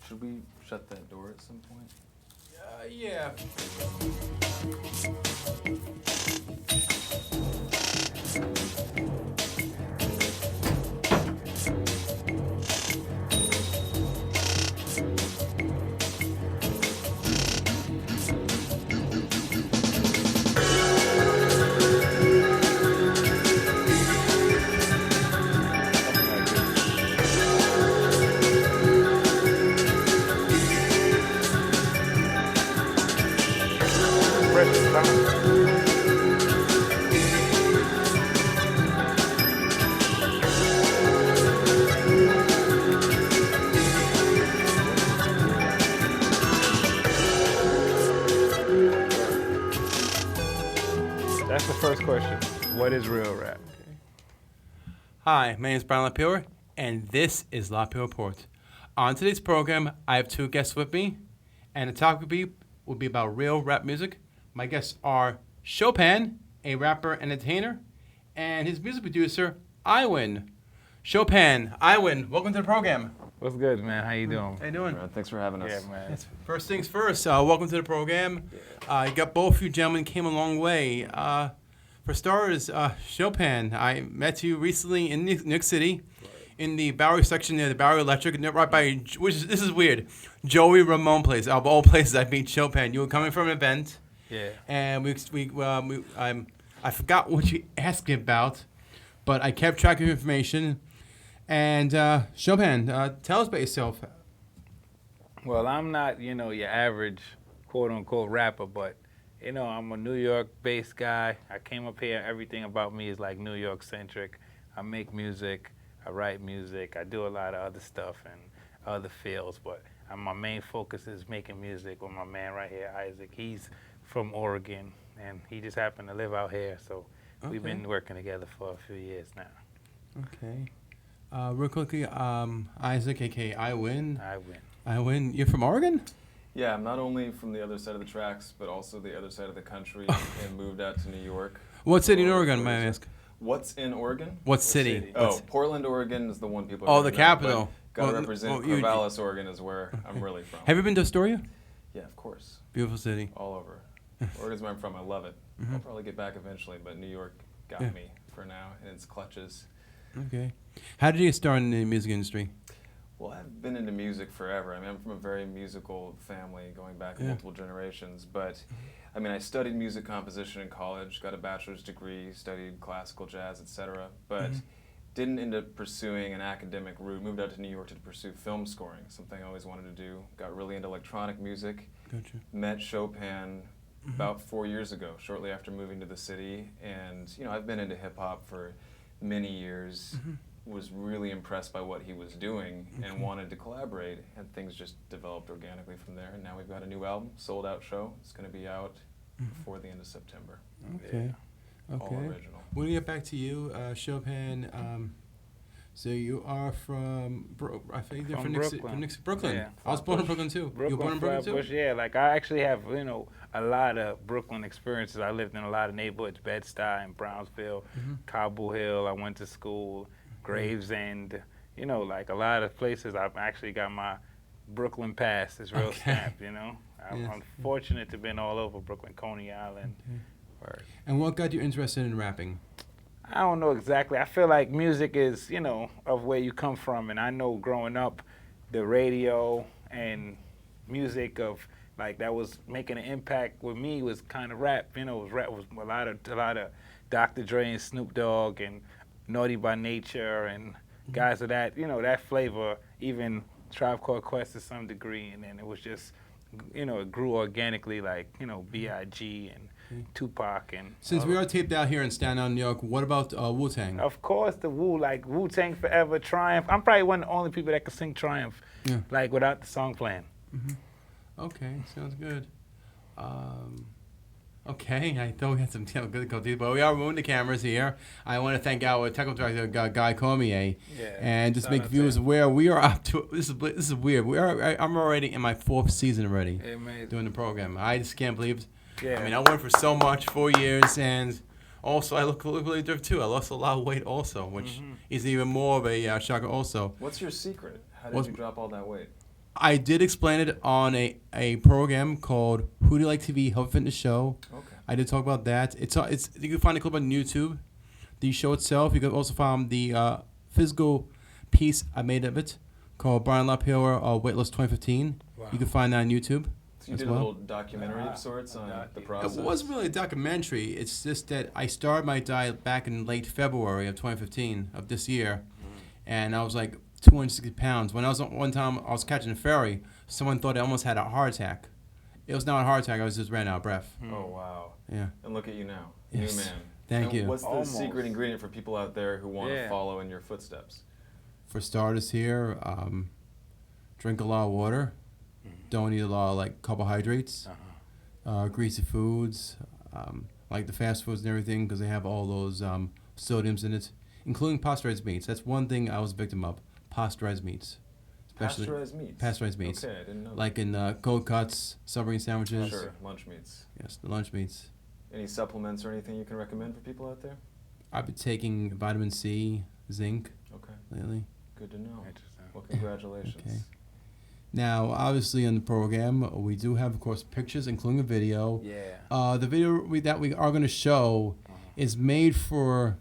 Should we shut that door at some point? Yeah. That's the first question. What is real rap? Okay. Hi, my name is LaPayower, and this is LaPayower Report. On today's program, I have two guests with me, and the topic will be about real rap music. My guests are ShoPyN, a rapper and entertainer, and his music producer, I.WYNN. ShoPyN, I.WYNN, welcome to the program. What's good, man? How you doing? How you doing? Thanks for having us. Yeah, man. First things first, welcome to the program. You got both you gentlemen came a long way. For starters, ShoPyN, I met you recently in New York City, in the Bowery section near the Bowery Electric, right by, this is weird, Joey Ramone place. Of all places, I meet ShoPyN. You were coming from an event, Yeah. and I forgot what you asked me about, but I kept track of information. And ShoPyN, tell us about yourself. Well, I'm not, your average quote-unquote rapper, but, I'm a New York-based guy. I came up here. Everything about me is like New York-centric. I make music. I write music. I do a lot of other stuff and other fields, but my main focus is making music with my man right here, Isaac. He's from Oregon, and he just happened to live out here, so we've been working together for a few years now. Okay. Real quickly, Isaac, a.k.a. I.WYNN. I.WYNN. I.WYNN, you're from Oregon? Yeah, I'm not only from the other side of the tracks, but also the other side of the country, and moved out to New York. What city in Oregon, may I ask? What's in Oregon? What city? Oh, Portland, Oregon is the one people. Oh, the capital. Gotta represent Corvallis, Oregon, is where I'm really from. Have you been to Astoria? Yeah, of course. Beautiful city. All over. Oregon's where I'm from. I love it. I'll probably get back eventually, but New York got me for now in its clutches. Okay. How did you get started in the music industry? Well, I've been into music forever. I mean, I'm from a very musical family going back multiple generations. But, I mean, I studied music composition in college, got a bachelor's degree, studied classical jazz, etc. But didn't end up pursuing an academic route. Moved out to New York to pursue film scoring, something I always wanted to do. Got really into electronic music. Gotcha. Met ShoPyN about 4 years ago, shortly after moving to the city. And, I've been into hip-hop for many years. Was really impressed by what he was doing and wanted to collaborate, and things just developed organically from there. And now we've got a new album, Sold Out Show. It's going to be out before the end of September. Okay. Yeah. All original. When we get back to you, ShoPyN, so you are from, I think they're from Brooklyn. Yeah. I was born in Brooklyn too. You were born in Brooklyn too? Yeah, like I actually have, a lot of Brooklyn experiences. I lived in a lot of neighborhoods, Bed-Stuy and Brownsville, Cobble Hill. I went to school. Gravesend, like a lot of places. I've actually got my Brooklyn pass. It's real stamped, I'm fortunate to have been all over Brooklyn, Coney Island. And what got you interested in rapping? I don't know exactly. I feel like music is, of where you come from. And I know growing up, the radio and music of, like, that was making an impact with me was kind of rap. It was rap was a lot of Dr. Dre and Snoop Dogg and Naughty by Nature and guys of that, that flavor, even Tribe Called Quest to some degree, and then it was just, it grew organically, like, B.I.G. and Tupac and. Since we are taped out here in Staten Island, New York, what about Wu-Tang? Of course, the Wu-Tang Forever, Triumph. I'm probably one of the only people that can sing Triumph, like without the song playing. Okay, sounds good. Okay, I thought we had some difficulties, but we are moving the cameras here. I want to thank our technical director, Guy Cormier, and just make viewers aware we are up to. This is weird. I'm already in my 4th season already doing the program. I just can't believe. I mean, I went for so much, 4 years, and also I look really different too. I lost a lot of weight also, which is even more of a shocker. Also, what's your secret? How did you drop all that weight? I did explain it on a program called Who Do You Like TV Health Fitness Show. Okay. I did talk about that. It's you can find a clip on YouTube. The show itself, you can also find the physical piece I made of it called Brian LaPayower Weight Loss 2015. Wow. You can find that on YouTube. So you did a little documentary of sorts on the process? It wasn't really a documentary. It's just that I started my diet back in late February of 2015 of this year, and I was like 260 pounds. When I was one time I was catching a ferry, someone thought I almost had a heart attack. It was not a heart attack. I was just ran out of breath. Oh wow! Yeah. And look at you now, yes. new man. Thank you. What's the secret ingredient for people out there who want to follow in your footsteps? For starters, here, drink a lot of water. Don't eat a lot of like carbohydrates, greasy foods, like the fast foods and everything, because they have all those sodiums in it, including pasteurized meats. That's one thing I was a victim of: pasteurized meats. Pasteurized meats. Pasteurized meats. Okay, I didn't know. Like in cold cuts, submarine sandwiches. Sure, lunch meats. Yes, the lunch meats. Any supplements or anything you can recommend for people out there? I've been taking vitamin C, zinc. Okay. Lately. Good to know. Well, congratulations. Okay. Now, obviously, in the program, we do have, of course, pictures, including a video. Yeah. The video that we are going to show is made for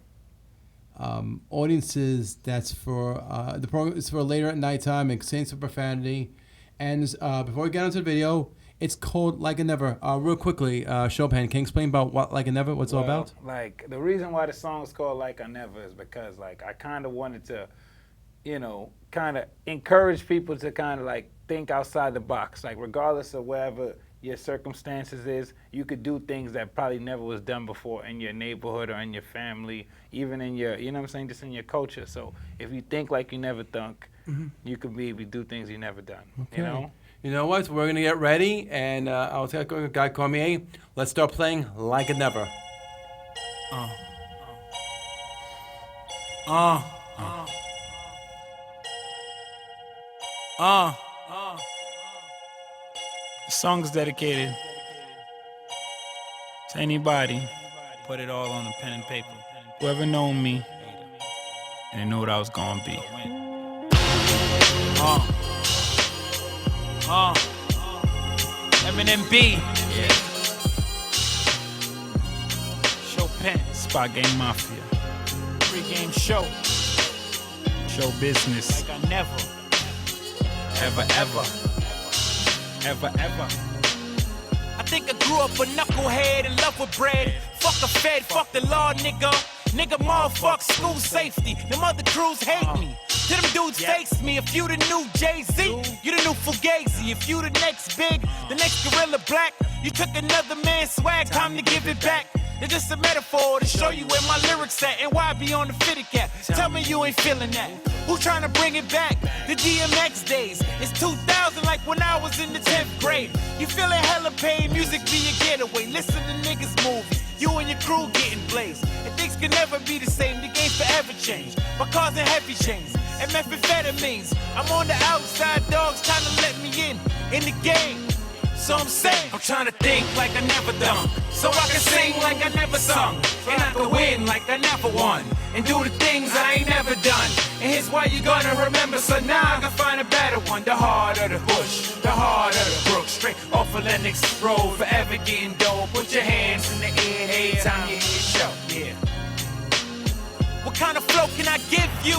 audiences. That's for the program is for later at nighttime. It contains some profanity. And before we get into the video, it's called Like a Never. Real quickly, ShoPyN, can you explain about what Like a Never? What's it all about? Like the reason why the song is called Like a Never is because like I kind of wanted to, kind of encourage people to kind of like think outside the box. Like regardless of wherever your circumstances is, you could do things that probably never was done before in your neighborhood or in your family, even in your, just in your culture. So if you think like you never thunk, you could maybe do things you never done. Okay. You know what? We're going to get ready, and I'll tell Guy Cormier, let's start playing Like a Never. The song's dedicated to anybody. Put it all on a pen and paper. Whoever known me, and they knew what I was gonna be. MNMB. Yeah. ShoPyN, Spot Game Mafia. Pre-game show. Show business. Like I never. Ever. I think I grew up a knucklehead in love with bread. Fuck the Fed, fuck the law, nigga. Nigga, motherfuck school safety. Them other crews hate me. To them dudes face me. If you the new Jay-Z, you the new Fugazi. If you the next big, the next Gorilla Black, you took another man's swag, time to give it back. It's just a metaphor to show you where my lyrics at and why I be on the fitted cap. Tell me you ain't feeling that. Who tryna bring it back? The DMX days. It's 2000 like when I was in the 10th grade. You feeling hella pain, music be your getaway. Listen to niggas movies, you and your crew getting blazed. And things can never be the same, the game forever change. By causing heavy chains and methamphetamines. I'm on the outside, dogs trying to let me in the game. So I'm saying, I'm trying to think like I never done, so I can sing like I never sung, and I can win like I never won, and do the things I ain't never done. And here's why you gonna remember, so now I can find a better one. The heart of the bush, the heart of the brook, straight off of Lennox Road, forever getting dope. Put your hands in the air every time you hear the show, yeah. What kind of flow can I give you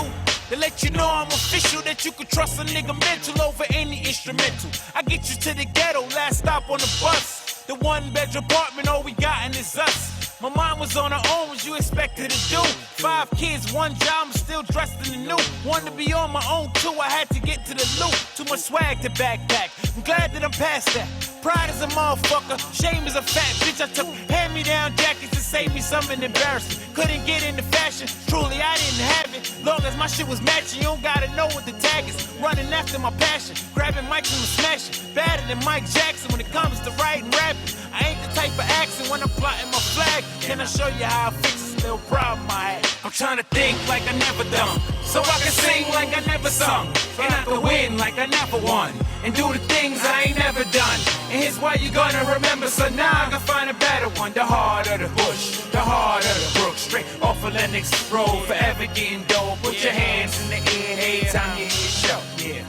to let you know I'm official, that you can trust a nigga mental over any instrumental? I get you to the ghetto, last stop on the bus. The one-bedroom apartment, all we got is us. My mom was on her own, what you expected to do? 5 kids, 1 job, I'm still dressed in the new. Wanted to be on my own too, I had to get to the loop. Too much swag to backpack, I'm glad that I'm past that. Pride is a motherfucker, shame is a fat bitch. I took hand-me-down jackets to save me something embarrassing. Couldn't get into fashion, truly I didn't have it. Long as my shit was matching, you don't gotta know what the tag is. Running after my passion, grabbing mics and smashing. Better than Mike Jackson when it comes to writing, rapping. I ain't the type of accent when I'm plotting my flag. Can I show you how I fix this little problem I had? I'm trying to think like I never done, so I can sing like I never sung, and I can win like I never won, and do the things I ain't never done. And here's why you gonna remember, so now I can find a better one. The heart of the bush, the heart of the brook, straight off of Lennox Road, forever getting dope. Put your hands in the air every time you hear the show, yeah.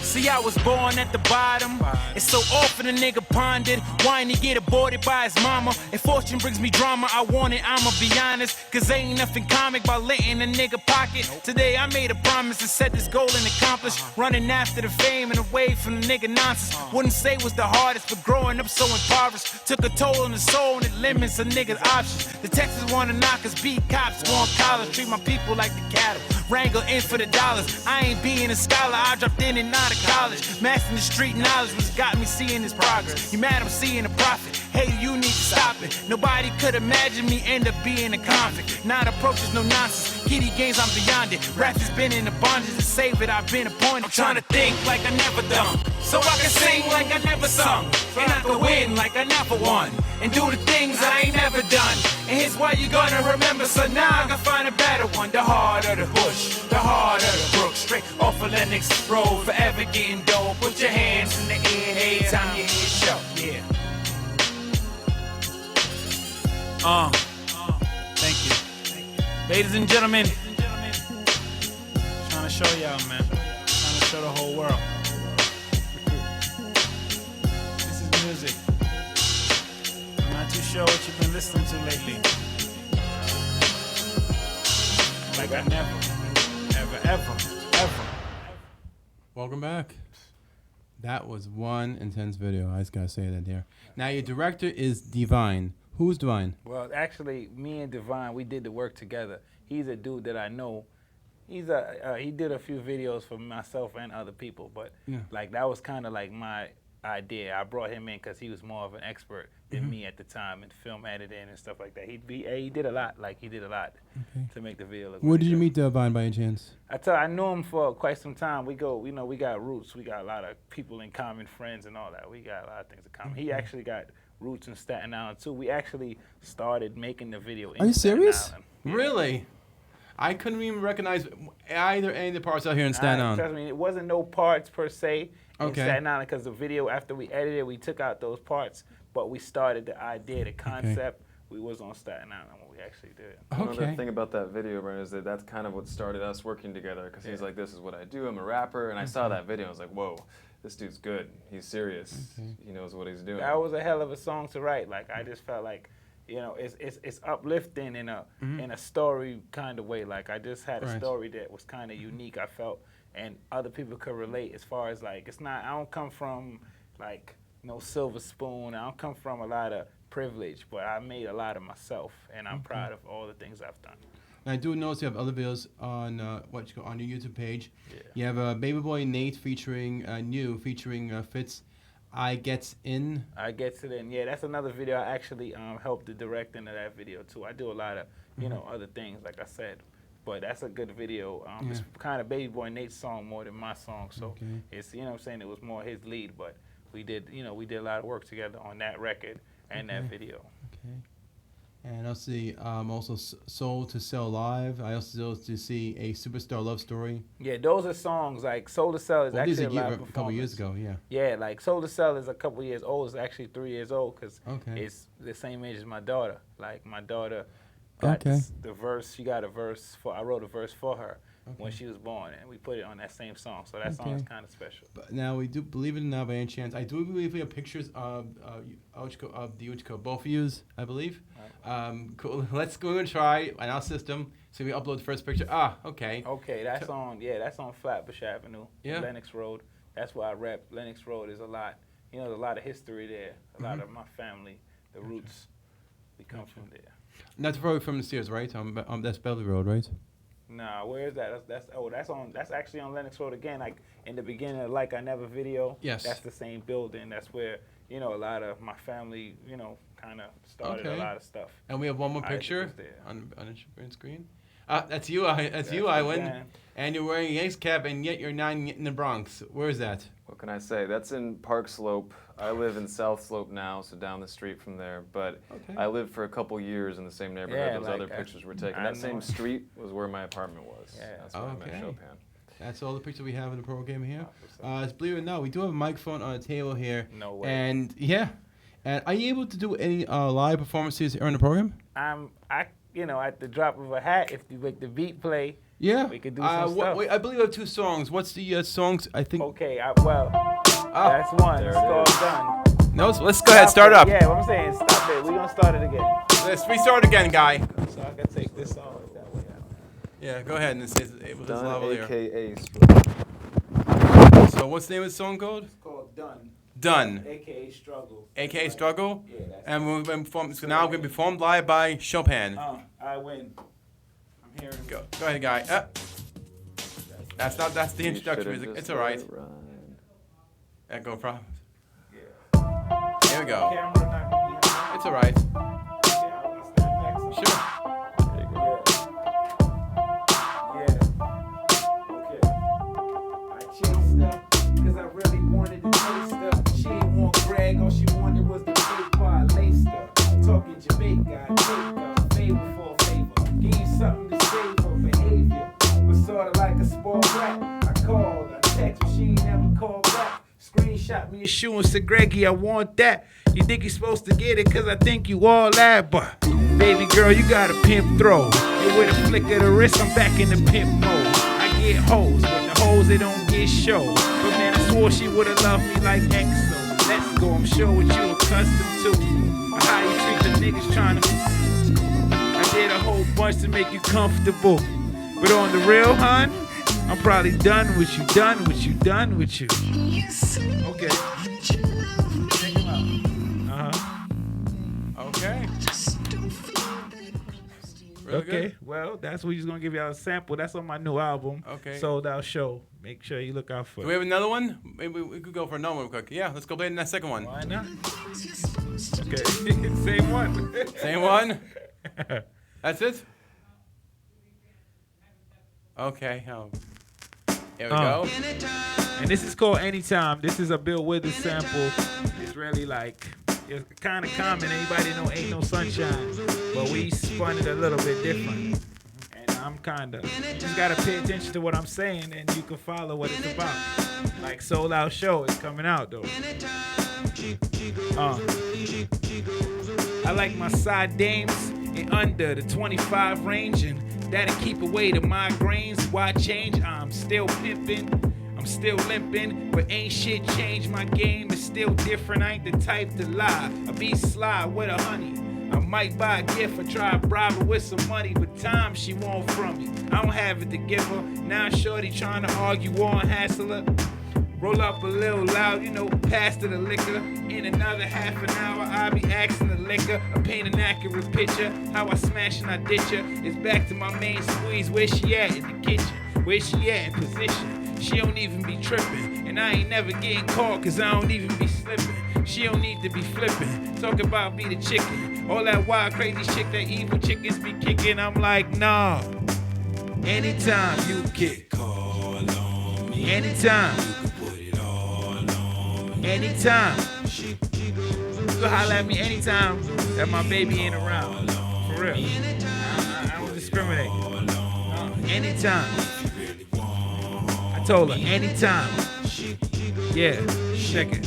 See, I was born at the bottom. It's so often a nigga pondered. Why didn't he get aborted by his mama? If fortune brings me drama, I want it, I'ma be honest. Cause ain't nothing comic about letting a nigga pocket. Today I made a promise to set this goal and accomplish. Running after the fame and away from the nigga nonsense. Wouldn't say was the hardest, but growing up so impoverished took a toll on the soul and it limits a nigga's options. The Texans wanna knock us, beat cops, want college, treat my people like the cattle. Wrangle in for the dollars. I ain't being a scholar, I dropped in and out of college. Mastering the street knowledge was got me seeing this progress. You mad I'm seeing a profit? Hey, you need to stop it. Nobody could imagine me end up being a convict. Not approaches, no nonsense. Kitty games, I'm beyond it. Rap has been in abundance to save it. I've been appointed. I'm trying to think like I never done, so I can sing like I never sung, and I can win like I never won, and do the things I ain't never done. And here's why you gonna remember. So now I can find a better one. The heart of the bush, the heart of the brook, straight off of Lennox Road. Forever getting dope. Put your hands in the air, hey, time you hear show, yeah. Thank you. Ladies and gentlemen, trying to show y'all, man. Trying to show the whole world. This is music. I'm not too sure what you've been listening to lately. Like I never, ever. Welcome back. That was one intense video. I just gotta say that there. Now your director is I.WYNN. Who's I.WYNN? Well, actually, me and I.WYNN, we did the work together. He's a dude that I know. He did a few videos for myself and other people, but like that was kind of like my idea. I brought him in because he was more of an expert than me at the time in film editing and stuff like that. He did a lot. Like he did a lot to make the video look. Where did you meet I.WYNN by any chance? I knew him for quite some time. We got roots. We got a lot of people in common, friends and all that. We got a lot of things in common. He actually got roots in Staten Island too. We actually started making the video in Staten Island. Really? I couldn't even recognize any of the parts out here in Staten Island. Trust me, it wasn't no parts per se in Staten Island because the video, after we edited, we took out those parts, but we started the idea, the concept. We was on Staten Island when we actually did it. Another thing about that video, Brian, is that that's kind of what started us working together because he's like, this is what I do, I'm a rapper, and I saw that video, I was like, whoa. This dude's good. He's serious. He knows what he's doing. That was a hell of a song to write. Like I just felt like, it's uplifting in a story kind of way. Like I just had a story that was kind of unique. I felt, and other people could relate. As far as like, it's not. I don't come from like no silver spoon. I don't come from a lot of privilege, but I made a lot of myself, and I'm proud of all the things I've done. And I do notice you have other videos on on your YouTube page. Yeah. You have Baby Boy Nate featuring Fitz. I.WYNN. I Gets It In. Yeah, that's another video. I actually helped the directing of that video too. I do a lot of other things, like I said, but that's a good video. It's kind of Baby Boy Nate's song more than my song, so it's what I'm saying, it was more his lead, but we did a lot of work together on that record and that video. Okay. And I'll see also Soul to Sell Live. I also to see A Superstar Love Story. Yeah, those are songs like Soul to Sell is actually a live a couple years ago, Yeah, like Soul to Sell is a couple years old. It's actually 3 years old because it's the same age as my daughter. Like my daughter got the verse. She got a verse I wrote a verse for her when she was born, and we put it on that same song. So that song is kind of special. But now we do believe it or not, by any chance, I do believe we have pictures of both of yous, I believe. Cool. Let's go and try on our system. So we upload the first picture. Okay, that's on Flatbush Avenue, Lennox Road. That's where I rep. Lennox Road is a lot. There's a lot of history there. A lot of my family, the roots, we come from there. That's probably from the Sears, right? That's Bellevue Road, right? Nah, where is that? That's actually on Lennox Road again. Like in the beginning of Like I Never video. Yes. That's the same building. That's where a lot of my family kind of started a lot of stuff. And we have one more picture on the screen. That's you. That's you, I.WYNN. And you're wearing a Yanks cap, and yet you're not in the Bronx. Where is that? What can I say? That's in Park Slope. I live in South Slope now, so down the street from there. But I lived for a couple years in the same neighborhood those other pictures were taken. That same street was where my apartment was. Yeah. That's where I met ShoPyN. That's all the pictures we have in the program here. Believe it or not, we do have a microphone on the table here. No way. And and are you able to do any live performances here in the program? At the drop of a hat, if you make the beat play, Yeah. We could do some stuff. I believe I have 2 songs. What's the songs? I think. Okay, that's one. It's called Done. No, so let's go ahead. Start up. Yeah, what I'm saying, stop it. We're going to start it again. Let's restart again, guy. So I can take this off that way out. Yeah, go ahead. And it was this level here. AKA. So what's the name of the song called? It's called Done. Done. AKA Struggle. AKA Struggle? Yeah, that's And we've been performed, so now we're going to be performed live by ShoPyN. I.WYNN. I'm hearing. Go ahead, guy. That's the introduction music. It's alright. Echo problems. Yeah. Here we go. Camera not gonna be high. It's alright. Okay, I'll stand back some. Sure. Yeah. Okay. I chased her because I really wanted to taste her. She didn't want Greg, all she wanted was the paper. I laced her. Talking Jamaica, I take her. Favor for a favor. Give you something to save her behavior. But sort of like a sport rap. I called, I text, but she ain't never called back. Screenshot me a shoe and said, Greggy, I want that. You think you're supposed to get it, cause I think you all that. But, baby girl, you got a pimp throw. And with a flick of the wrist, I'm back in the pimp mode. I get hoes, but the hoes, they don't get show. But man, I swore she would've loved me like EXO. Let's go, I'm sure what you accustomed to. How you treat the niggas trying to. I did a whole bunch to make you comfortable. But on the real, hun, I'm probably done with you. Okay. Check him out. Okay. Really Okay. good. Well, that's what he's gonna give y'all a sample. That's on my new album. Okay. Sold Out Show. Make sure you look out for Do it. we have another one? Maybe we could go for another one real quick. Yeah, let's go play the second one. Why not? Okay. Same one. Same one? That's it? Okay. Here we go. And this is called Anytime. This is a Bill Withers sample. It's really like, it's kind of common. Anybody know Ain't No Sunshine. But we spun it a little bit different. And I'm kind of, you just got to pay attention to what I'm saying and you can follow what it's about. Like Sold Out Show is coming out though. I like my side dames in under the 25 range, and that'll keep away the migraines. Why change? I'm still pimping, I'm still limping, but ain't shit changed. My game is still different. I ain't the type to lie. I be sly with a honey. I might buy a gift or try to bribe her with some money, but time she want from me. I don't have it to give her. Now shorty trying to argue, war and hassle her. Roll up a little loud, pass to the liquor. In another half an hour, I'll be asking the liquor. I paint an accurate picture, how I smash and I ditch her. It's back to my main squeeze, where she at in the kitchen? Where she at in position? She don't even be tripping, and I ain't never getting caught, cause I don't even be slipping. She don't need to be flipping, talk about be the chicken. All that wild crazy shit that evil chickens be kicking, I'm like, nah. Anytime you kick, call on me. Anytime. Anytime. You can holler at me anytime that my baby ain't around. For real. I don't discriminate. Anytime. I told her, anytime. Yeah, check it.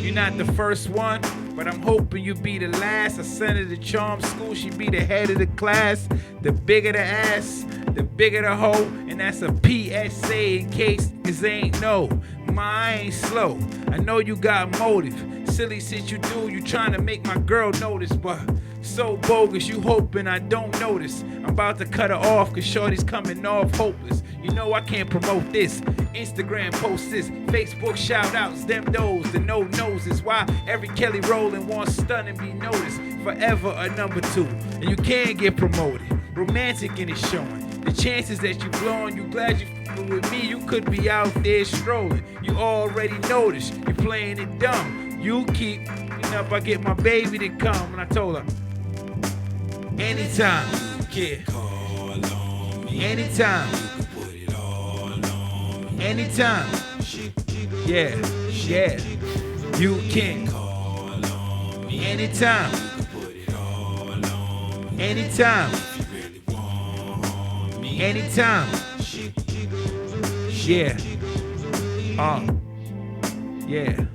You're not the first one, but I'm hoping you be the last. I sent her to charm school, she be the head of the class. The bigger the ass, the bigger the hoe, and that's a PSA in case it ain't no. I ain't slow. I know you got motive. Silly shit you do, you trying to make my girl notice, but so bogus, you hoping I don't notice. I'm about to cut her off, cause shorty's coming off hopeless. You know I can't promote this. Instagram posts this, Facebook shout outs, them those, the no noses. Why every Kelly Rowland wants stun and be noticed. Forever a number 2, and you can't get promoted. Romantic and it's showing. The chances that you blowing, you glad you f***ing with me, you could be out there strolling. You already noticed, you playing it dumb. You keep up, I get my baby to come, and I told her, anytime, yeah. Anytime. Anytime. Yeah, yeah. You can call on me anytime. Anytime. Anytime. Yeah. Yeah.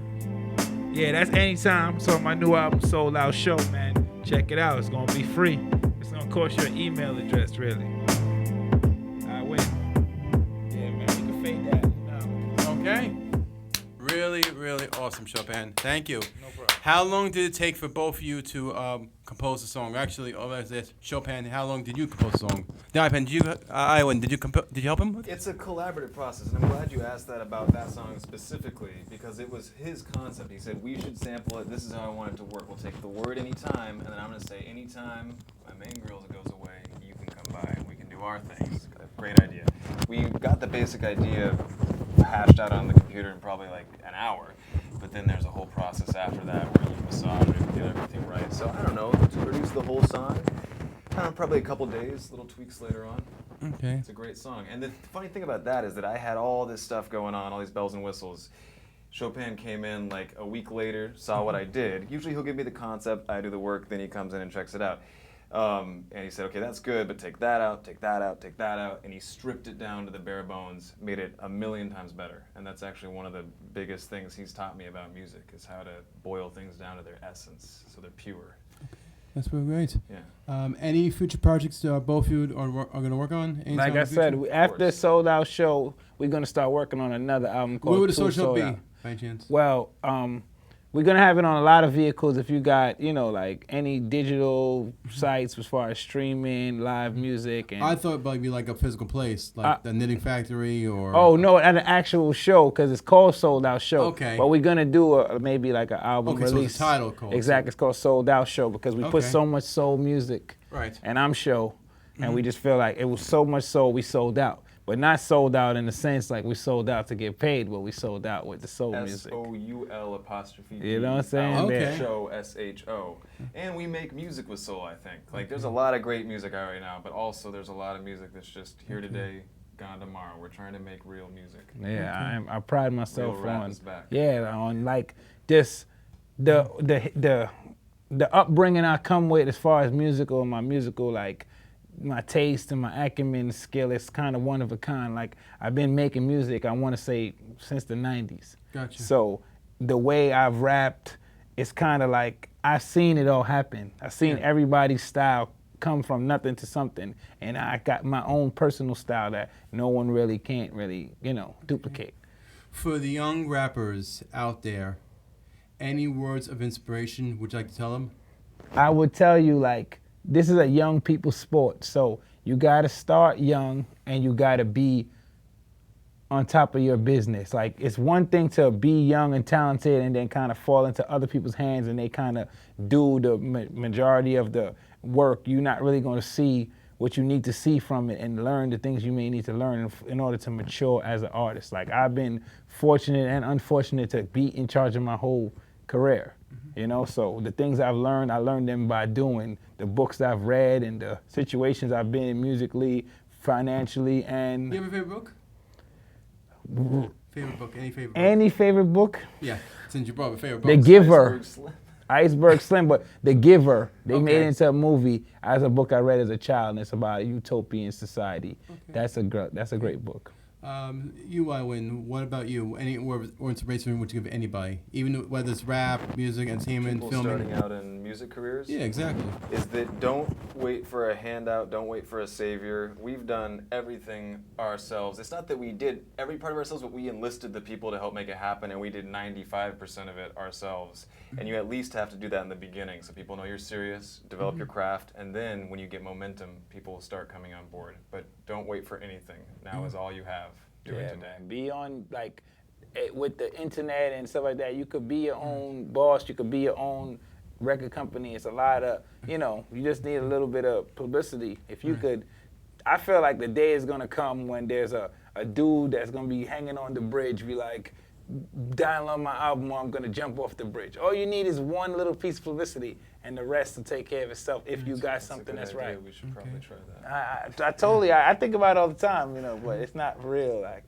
Yeah, that's anytime. So my new album, Sold Out Show, man. Check it out. It's gonna be free. It's gonna cost you an email address, really. Okay. Really, really awesome, ShoPyN. Thank you. No problem. How long did it take for both of you to compose a song? Actually, this ShoPyN, how long did you compose a song? I.WYNN, did you help him? It's a collaborative process, and I'm glad you asked that about that song specifically, because it was his concept. He said, we should sample it, this is how I want it to work. We'll take the word anytime, and then I'm going to say, anytime my main girl goes away, you can come by and we can do our things. Great idea. We got the basic idea hashed out on the computer in probably like an hour, but then there's a whole process after that where you massage it and get everything right. So I don't know, to produce the whole song, probably a couple days, little tweaks later on. Okay. It's a great song. And the funny thing about that is that I had all this stuff going on, all these bells and whistles. ShoPyN came in like a week later, saw what I did. Usually he'll give me the concept, I do the work, then he comes in and checks it out. And he said, okay, that's good, but take that out, take that out, take that out. And he stripped it down to the bare bones, made it 1,000,000 times better. And that's actually one of the biggest things he's taught me about music, is how to boil things down to their essence, so they're pure. That's really great. Yeah. Any future projects both of you are going to work on? Like I said, after Sold Out Show, we're going to start working on another album called Where would the Two social Sold be, Out. by chance? Well, we're going to have it on a lot of vehicles. If you got, like any digital sites as far as streaming, live music. And I thought it might be like a physical place, like the Knitting Factory or... Oh, no, at an actual show, because it's called Sold Out Show. Okay. But we're going to do maybe like an album release. So it's a title called... Exactly, it's called Sold Out Show, because we put so much soul music. Right. And I'm show, and we just feel like it was so much soul, we sold out. But not sold out in the sense like we sold out to get paid, but we sold out with the soul music. SOUL''. You know what I'm saying? Okay. Show, SHO. And we make music with soul, I think. Like, there's a lot of great music out right now, but also there's a lot of music that's just here today, gone tomorrow. We're trying to make real music. Yeah, I pride myself Real rap on, is back. yeah, on like this, the upbringing I come with as far as musical, my musical, like, my taste and my acumen skill is kind of one of a kind. Like, I've been making music, I want to say, since the 90s. Gotcha. So the way I've rapped, it's kind of like I've seen it all happen. I've seen everybody's style come from nothing to something, and I got my own personal style that no one really can't really, duplicate. For the young rappers out there, any words of inspiration would you like to tell them? I would tell you, like, this is a young people's sport, so you got to start young and you got to be on top of your business. Like, it's one thing to be young and talented and then kind of fall into other people's hands and they kind of do the majority of the work. You're not really going to see what you need to see from it and learn the things you may need to learn in order to mature as an artist. Like, I've been fortunate and unfortunate to be in charge of my whole career. So the things I've learned, I learned them by doing. The books I've read and the situations I've been in musically, financially, and... You have a favorite book? Favorite book? Any favorite book? Any favorite book? Yeah, since you brought a favorite book. The Giver. Iceberg Slim, but The Giver. They made it into a movie as a book I read as a child, and it's about a utopian society. That's a great book. You, I.WYNN, what about you? Any or inspiration would you give anybody, even whether it's rap, music, entertainment, People filming? starting out in music careers? Yeah, exactly. Is that don't wait for a handout, don't wait for a savior. We've done everything ourselves. It's not that we did every part of ourselves, but we enlisted the people to help make it happen, and we did 95% of it ourselves. And you at least have to do that in the beginning so people know you're serious, develop your craft, and then when you get momentum, people will start coming on board. But don't wait for anything. Now is all you have. Do it today. Man. Be on, like, with the internet and stuff like that, you could be your own boss, you could be your own record company. It's a lot of, you just need a little bit of publicity. If you could, I feel like the day is gonna come when there's a dude that's gonna be hanging on the bridge, be like, download my album or I'm gonna jump off the bridge. All you need is one little piece of publicity and the rest will take care of itself if you got something that's right. We should probably try that. I think about it all the time, but it's not real. Like,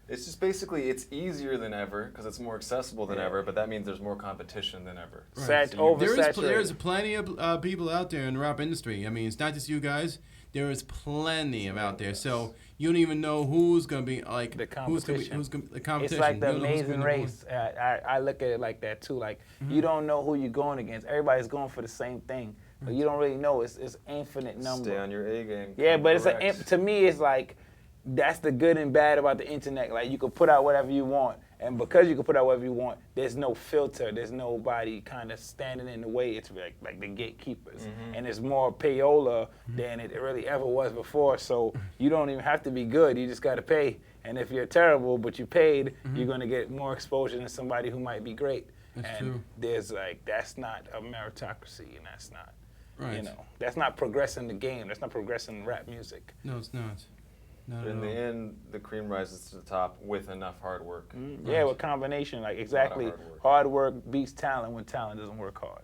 it's just basically, it's easier than ever because it's more accessible than ever, but that means there's more competition than ever. Right. Oversaturated. There's plenty of people out there in the rap industry. I mean, it's not just you guys. There is plenty of out there. So you don't even know who's going to be, like, the competition. Who's gonna be the competition. It's like the Amazing Race. I look at it like that, too. Like, you don't know who you're going against. Everybody's going for the same thing. But you don't really know. It's infinite number. Stay on your A game. Yeah, but to me, it's like, that's the good and bad about the internet. Like, you can put out whatever you want. And because you can put out whatever you want, there's no filter. There's nobody kind of standing in the way. It's like the gatekeepers. And it's more payola than it really ever was before. So you don't even have to be good. You just got to pay. And if you're terrible, but you paid, you're going to get more exposure than somebody who might be great. That's and true. there's like, that's not a meritocracy, and that's not, Right. that's not progressing the game. That's not progressing rap music. No, it's not. Not But at in the all. end, the cream rises to the top with enough hard work. Yeah, with combination, like exactly, hard work. hard work beats talent when talent doesn't work hard.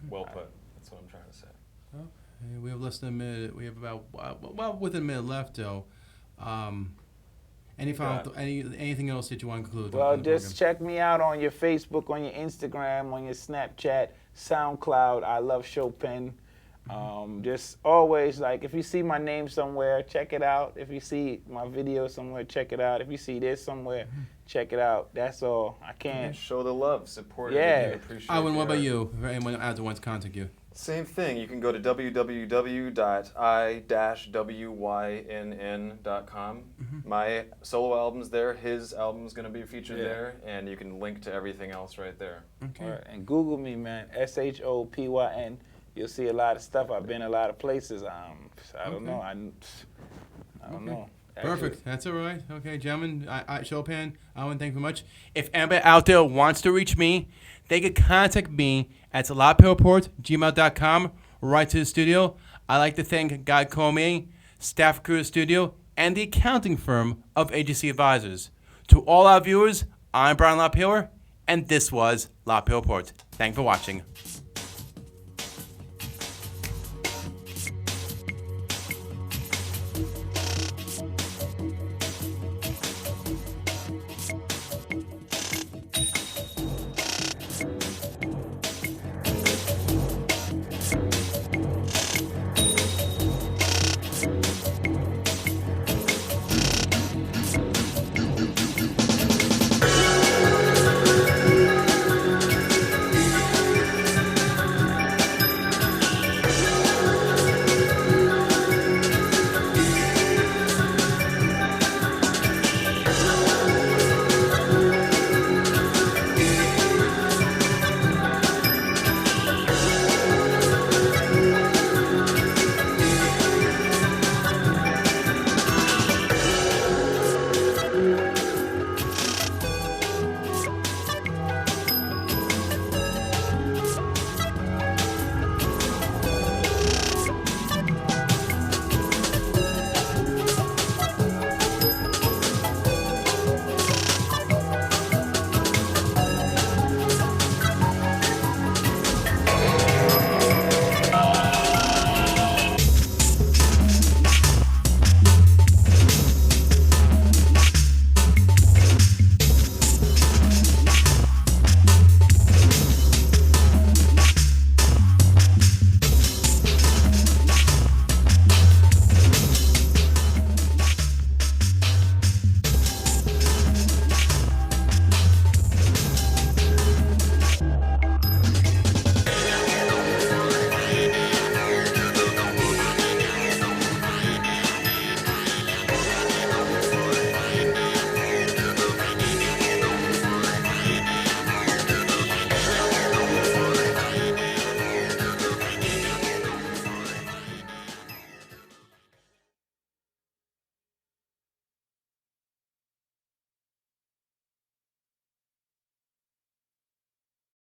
Well put. That's what I'm trying to say. Okay, we have less than a minute. We have about within a minute left, though. Anything else that you want to conclude? Well, on the just check me out on your Facebook, on your Instagram, on your Snapchat, SoundCloud. I love ShoPyN. Just always, like, if you see my name somewhere, check it out. If you see my video somewhere, check it out. If you see this somewhere, check it out. That's all. I can't. Show the love, support Yeah. it, appreciate I.WYNN, what the about art. you? If anyone out there wants to contact you. Same thing. You can go to www.I-WYNN.com. My solo album's there. His album's going to be featured there. And you can link to everything else right there. Okay. All right. And Google me, man. ShoPYN. You'll see a lot of stuff. I've been a lot of places. I don't know. I don't know. Perfect. That's all right. Okay, gentlemen. ShoPyN, I.WYNN, thank you very much. If anybody out there wants to reach me, they could contact me at LaPayower@gmail.com, right to the studio. I'd like to thank Guy Cormier, staff crew of the studio, and the accounting firm of Agency Advisors. To all our viewers, I'm Brian LaPayower, and this was LaPayower Report. Thanks for watching.